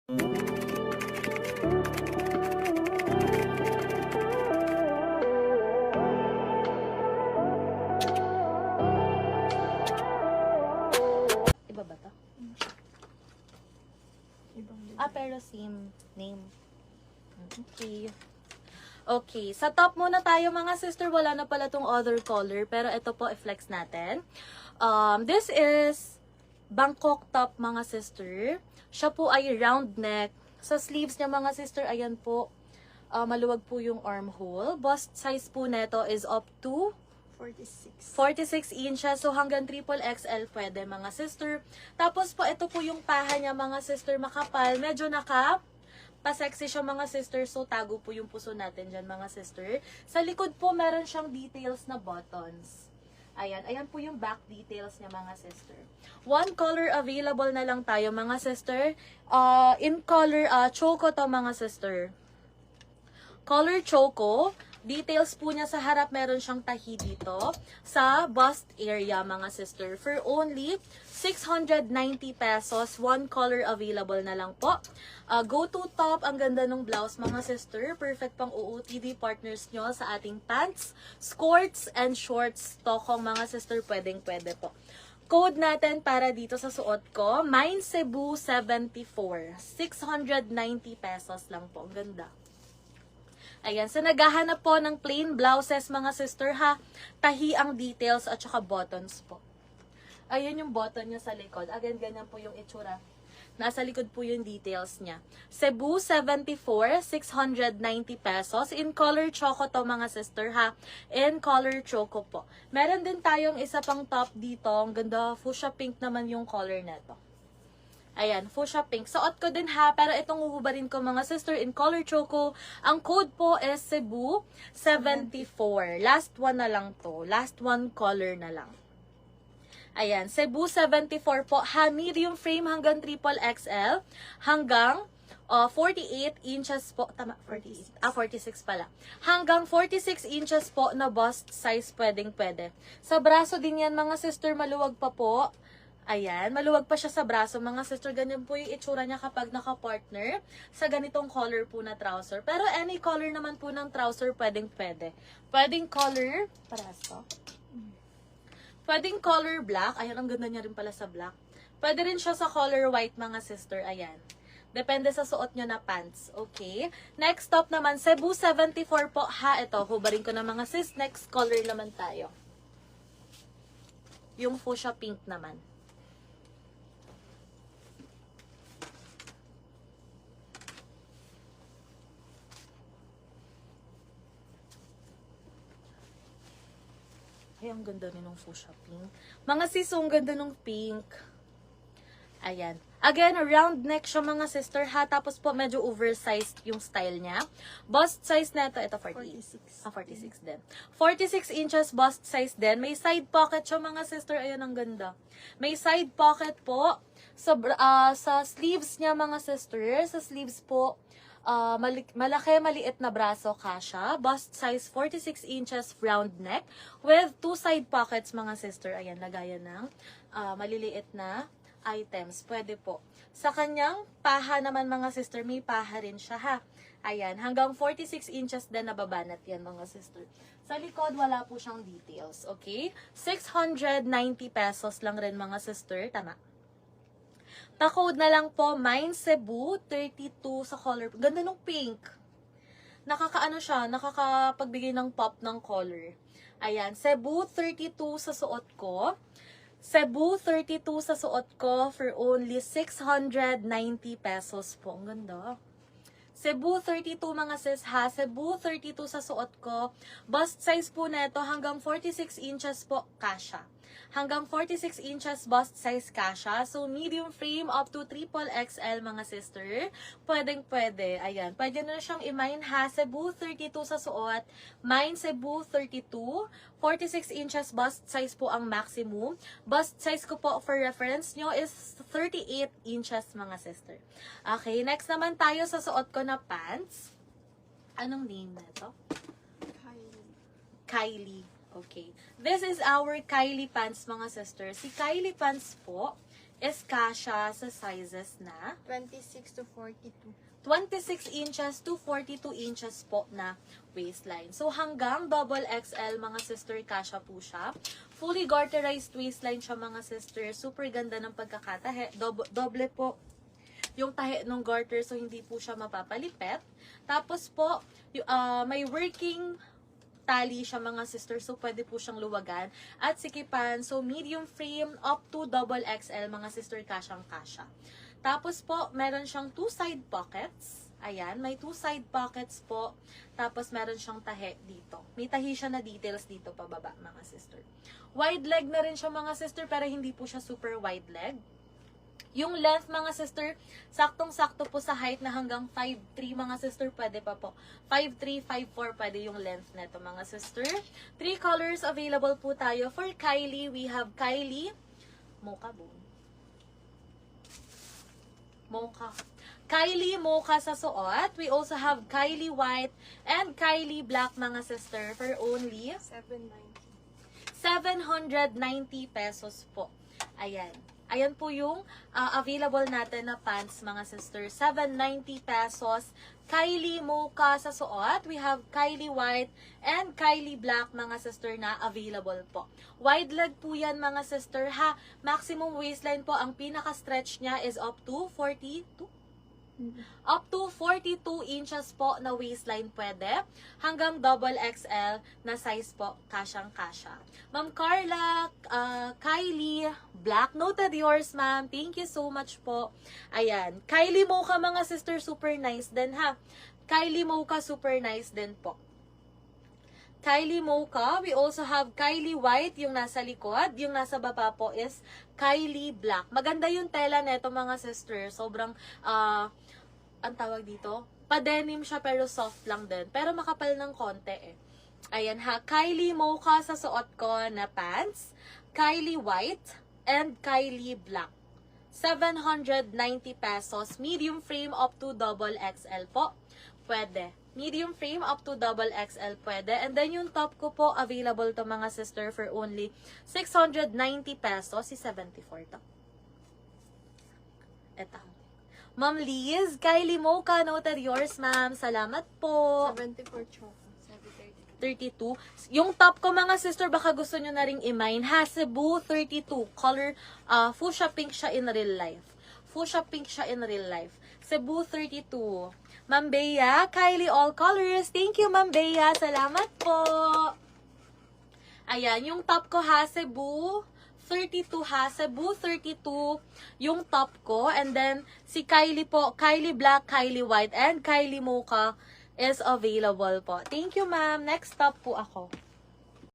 Iba ba to? Ibang Pero same name. Okay. Okay, sa top muna tayo mga sister. Wala na pala tong other color. Pero ito po, i-flex natin. This is Bangkok top mga sister. Siya po ay round neck. Sa sleeves niya mga sister, ayan po. Maluwag po yung armhole. Bust size po neto is up to 46 inches. So, hanggang triple XL pwede, mga sister. Tapos po, ito po yung paha niya, mga sister, makapal. Medyo pa-sexy siya, mga sister. So, tago po yung puso natin dyan, mga sister. Sa likod po, meron siyang details na buttons. Ayan. Ayan po yung back details niya, mga sister. One color available na lang tayo, mga sister. In color, choco to, mga sister. Color choco. Details po niya sa harap, meron siyang tahi dito. Sa bust area, mga sister. For only 690 pesos. One color available na lang po. Go to top. Ang ganda ng blouse, mga sister. Perfect pang OOTD partners nyo sa ating pants, skirts, and shorts. Tokong, mga sister, pwedeng-pwede po. Code natin para dito sa suot ko, Mine Cebu 74. 690 pesos lang po. Ang ganda. Ayan, so naghahanap po ng plain blouses, mga sister, ha. Tahi ang details at saka buttons po. Ayan yung button niya sa likod. Again, ganyan po yung itsura. Nasa likod po yung details niya. Cebu 74, 690 pesos. In color choco to, mga sister, ha. In color choco po. Meron din tayong isa pang top dito. Ang ganda, fuchsia pink naman yung color neto. Ayan, fuchsia pink. Suot ko din, ha, pero itong uhubarin ko, mga sister, in color choco. Ang code po is Cebu 74. Last one na lang to. Last one color na lang. Ayan, Cebu 74 po, ha, medium frame hanggang triple XL, hanggang 48 inches po, tama, 48, 46 pala. Hanggang 46 inches po na bust size pwedeng-pwede. Sa braso din yan, mga sister, maluwag pa po. Ayan, maluwag pa siya sa braso, mga sister. Ganyan po yung itsura niya kapag naka-partner sa ganitong color po na trouser. Pero any color naman po ng trouser, pwedeng-pwede. Pwedeng color, parehas to. Pwedeng color black. Ayan, ang ganda niya rin pala sa black. Pwede rin siya sa color white, mga sister. Ayan. Depende sa suot nyo na pants. Okay? Next top naman, Cebu 74 po. Ha, ito. Hubarin ko na, mga sis. Next color naman tayo. Yung fuchsia pink naman. Ay, ang ganda rin ng fuchsia pink. Mga sis, ang ganda ng pink. Ayan. Again, round neck siya, mga sister, ha. Tapos po, medyo oversized yung style niya. Bust size na ito 46. 46 din. 46 inches bust size din. May side pocket siya, mga sister. Ayan, ang ganda. May side pocket po. Sa sleeves niya, mga sister. Sa sleeves po, malaki, maliit na braso, kasha. Bust size 46 inches, round neck. With two side pockets, mga sister. Ayan, lagayan ng maliliit na items. Pwede po. Sa kanyang paha naman, mga sister, may paha rin siya, ha. Ayan, hanggang 46 inches din nababanat yan, mga sister. Sa likod, wala po siyang details. Okay? 690 pesos lang rin, mga sister. Tama. Pa-code na lang po, Mine Cebu 32 sa color. Ganda ng pink. Nakakaano siya, nakakapagbigay ng pop ng color. Ayan, Cebu 32 sa suot ko. Cebu 32 sa suot ko for only 690 pesos po. Ang ganda. Cebu 32, mga sis, ha. Cebu 32 sa suot ko. Bust size po neto hanggang 46 inches po, kasha. Hanggang 46 inches bust size kasha. So, medium frame up to triple XL, mga sister. Pwedeng-pwede. Ayan. Pwede na siyang i-mine, ha. Cebu 32 sa suot. Mine Cebu 32. 46 inches bust size po ang maximum. Bust size ko po for reference nyo is 38 inches, mga sister. Okay. Next naman tayo sa suot ko na pants. Anong name na ito? Kylie. Okay. This is our Kylie pants, mga sister. Si Kylie pants po is kasha sa sizes na 26 to 42. 26 inches to 42 inches po na waistline. So, hanggang double XL, mga sister, kasha po siya. Fully garterized waistline siya, mga sister. Super ganda ng pagkakatahe. Doble po yung tahe ng garter, so hindi po siya mapapalipet. Tapos po, may working tali siya, mga sister, so pwede po siyang luwagan. At sikipan, so medium frame up to double XL, mga sister, kasyang-kasya. Tapos po, meron siyang 2 side pockets. Ayan, may 2 side pockets po. Tapos meron siyang tahe dito. May tahi siya na details dito pababa, mga sister. Wide leg na rin siya, mga sister, pero hindi po siya super wide leg. Yung length, mga sister, saktong-sakto po sa height na hanggang 5'3", mga sister, pwede pa po. 5'3", 5'4", pwede yung length neto, mga sister. 3 colors available po tayo. For Kylie, we have Kylie Mocha Bone. Mocha. Kylie Mocha sa suot. We also have Kylie White and Kylie Black, mga sister, for only 790 pesos po. Ayan. Ayan po yung available natin na pants, mga sister. 790 pesos. Kylie Mocha sa suot. We have Kylie White and Kylie Black, mga sister, na available po. Wide leg po yan, mga sister, ha. Maximum waistline po, ang pinaka-stretch niya is up to 42. Up to 42 inches po na waistline pwede. Hanggang double XL na size po, kasyang-kasya. Ma'am Carla, Kylie, Black, noted yours, ma'am. Thank you so much po. Ayan. Kylie Mocha, mga sister, super nice din, ha. Kylie Mocha, super nice din po. Kylie Mocha, we also have Kylie White, yung nasa likod. Yung nasa baba po is Kylie Black. Maganda yung tela neto, mga sister. Sobrang, ang tawag dito, pa-denim siya pero soft lang din. Pero makapal ng konti eh. Ayan ha, Kylie Mocha sa suot ko na pants, Kylie White, and Kylie Black. 790 pesos. Medium frame up to double XL po. Pwede. Medium frame up to double XL pwede. And then yung top ko po, available to, mga sister, for only 690 pesos. Si 74 to. Eto. Ma'am Liz, Kylie Mocha, noted yours, ma'am. Salamat po. 74 choco. 32. Yung top ko, mga sister, baka gusto nyo na ring i-mine. Ha, Cebu 32. Color, fuchsia pink siya in real life. Fuchsia pink siya in real life. Cebu 32. Ma'am Bea, Kylie all colors. Thank you, Ma'am Bea. Salamat po. Ayan, yung top ko, ha, Cebu 32, ha, Cebu 32 yung top ko. And then, si Kylie po, Kylie Black, Kylie White, and Kylie Mocha is available po. Thank you, ma'am. Next top po ako.